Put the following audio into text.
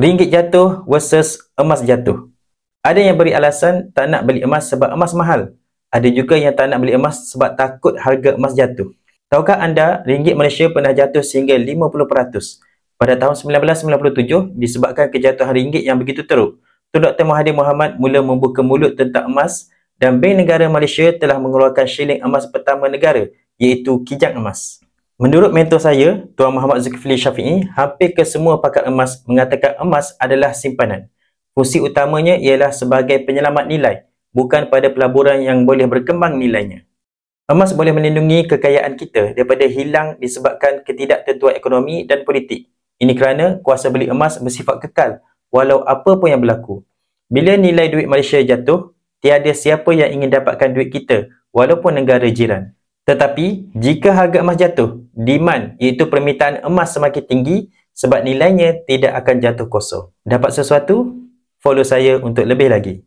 Ringgit jatuh versus emas jatuh. Ada yang beri alasan tak nak beli emas sebab emas mahal. Ada juga yang tak nak beli emas sebab takut harga emas jatuh. Tahukah anda, ringgit Malaysia pernah jatuh sehingga 50% pada tahun 1997 disebabkan kejatuhan ringgit yang begitu teruk. Tun Dr. Mahathir Mohamad mula membuka mulut tentang emas dan Bank Negara Malaysia telah mengeluarkan shilling emas pertama negara, iaitu Kijang Emas. Menurut mentor saya, Tuan Muhammad Zulkifli Syafiee, hampir kesemua pakar emas mengatakan emas adalah simpanan. Fungsi utamanya ialah sebagai penyelamat nilai, bukan pada pelaburan yang boleh berkembang nilainya. Emas boleh melindungi kekayaan kita daripada hilang disebabkan ketidaktentuan ekonomi dan politik. Ini kerana kuasa beli emas bersifat kekal, walau apa pun yang berlaku. Bila nilai duit Malaysia jatuh, tiada siapa yang ingin dapatkan duit kita, walaupun negara jiran. Tetapi, jika harga emas jatuh, demand iaitu permintaan emas semakin tinggi sebab nilainya tidak akan jatuh kosong. Dapat sesuatu? Follow saya untuk lebih lagi.